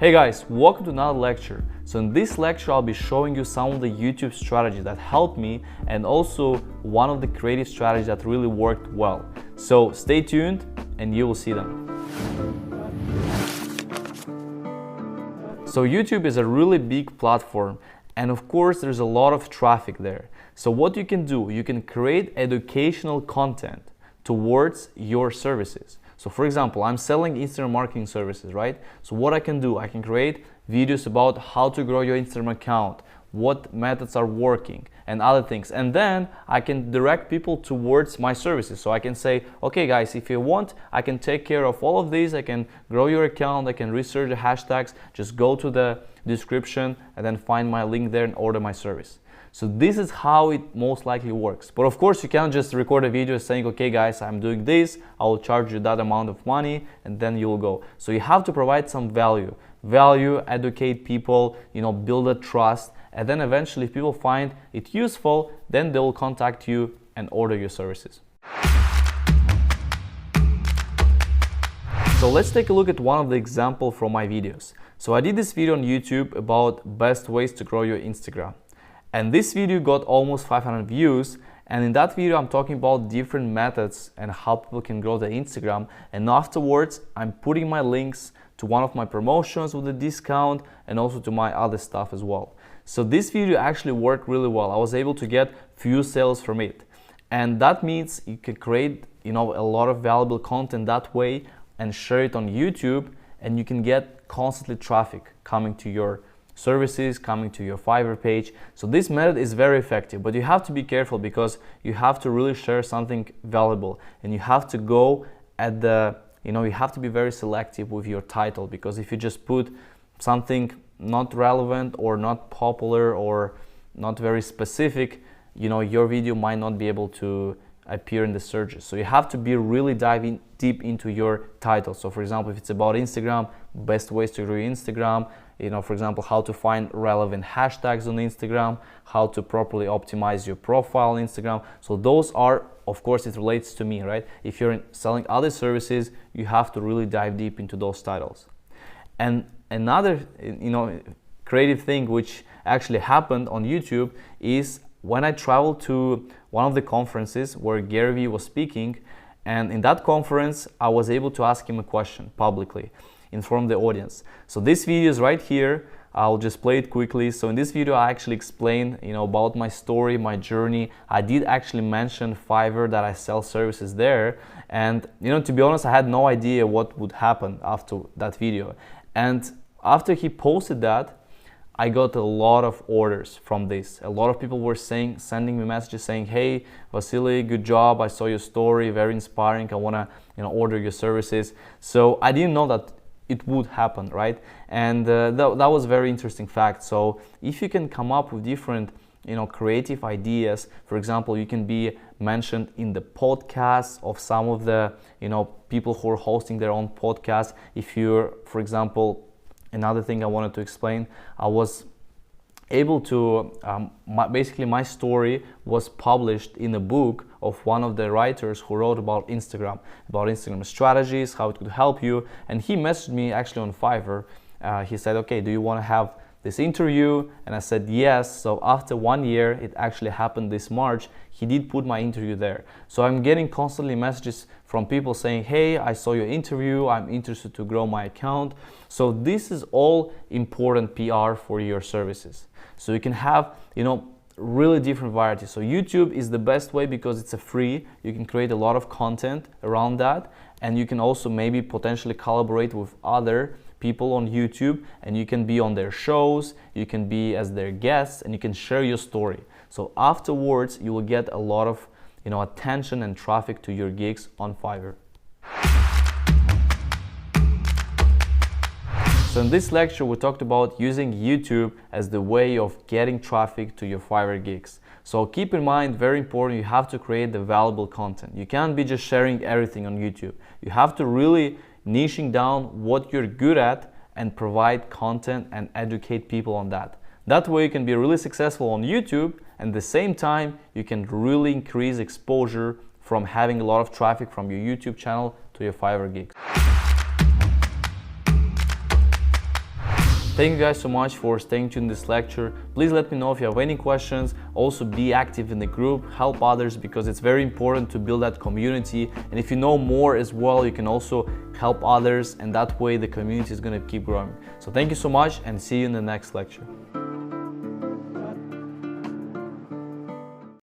Hey guys, welcome to another lecture. So in this lecture, I'll be showing you some of the YouTube strategies that helped me and also one of the creative strategies that really worked well. So stay tuned and you will see them. So YouTube is a really big platform and of course there's a lot of traffic there. So what you can do, you can create educational content towards your services. So for example, I'm selling Instagram marketing services, right? So what I can do, I can create videos about how to grow your Instagram account, what methods are working and other things. And then I can direct people towards my services. So I can say, okay guys, if you want, I can take care of all of these. I can grow your account. I can research the hashtags. Just go to the description and then find my link there and order my service. So this is how it most likely works. But of course you can't just record a video saying, okay guys, I'm doing this, I will charge you that amount of money and then you will go. So you have to provide some value, educate people, build a trust, and then eventually if people find it useful, then they will contact you and order your services. So let's take a look at one of the examples from my videos. So I did this video on YouTube about best ways to grow your Instagram. And this video got almost 500 views, and in that video I'm talking about different methods and how people can grow their Instagram, and afterwards I'm putting my links to one of my promotions with a discount and also to my other stuff as well. So this video actually worked really well. I was able to get few sales from it, and that means you can create a lot of valuable content that way and share it on YouTube, and you can get constantly traffic coming to your services, coming to your Fiverr page. So this method is very effective, but you have to be careful because you have to really share something valuable, and you have to go at the, you have to be very selective with your title, because if you just put something not relevant or not popular or not very specific, your video might not be able to appear in the searches. So you have to be really diving deep into your title. So for example, if it's about Instagram, best ways to grow your Instagram, for example, how to find relevant hashtags on Instagram, how to properly optimize your profile on Instagram. So those are, of course, it relates to me, right? If you're selling other services, you have to really dive deep into those titles. And another, creative thing which actually happened on YouTube is when I traveled to one of the conferences where Gary Vee was speaking, and in that conference, I was able to ask him a question publicly in front of the audience. So this video is right here. I'll just play it quickly. So in this video, I actually explain, about my story, my journey. I did actually mention Fiverr, that I sell services there. And, to be honest, I had no idea what would happen after that video. And after he posted that, I got a lot of orders from this. A lot of people were sending me messages saying, hey, Vasily, good job. I saw your story, very inspiring. I wanna, order your services. So I didn't know that it would happen, right? And that was a very interesting fact. So if you can come up with different, creative ideas, for example, you can be mentioned in the podcasts of some of the, people who are hosting their own podcasts. If you're, for example, another thing I wanted to explain, I was able to, basically my story was published in a book of one of the writers who wrote about Instagram strategies, how it could help you. And he messaged me actually on Fiverr. He said, okay, do you want to have this interview? And I said yes. So after 1 year, it actually happened this March, he did put my interview there. So I'm getting constantly messages from people saying, hey, I saw your interview, I'm interested to grow my account. So this is all important PR for your services. So you can have, really different varieties. So YouTube is the best way because it's a free. You can create a lot of content around that, and you can also maybe potentially collaborate with other people on YouTube, and you can be on their shows, you can be as their guests, and you can share your story. So afterwards, you will get a lot of attention and traffic to your gigs on Fiverr. So in this lecture, we talked about using YouTube as the way of getting traffic to your Fiverr gigs. So keep in mind, very important, you have to create the valuable content. You can't be just sharing everything on YouTube. You have to really niching down what you're good at and provide content and educate people on that. That way you can be really successful on YouTube, and at the same time you can really increase exposure from having a lot of traffic from your YouTube channel to your Fiverr gigs. Thank you guys so much for staying tuned in this lecture. Please let me know if you have any questions. Also be active in the group, help others, because it's very important to build that community. And if you know more as well, you can also help others, and that way the community is going to keep growing. So thank you so much, and see you in the next lecture.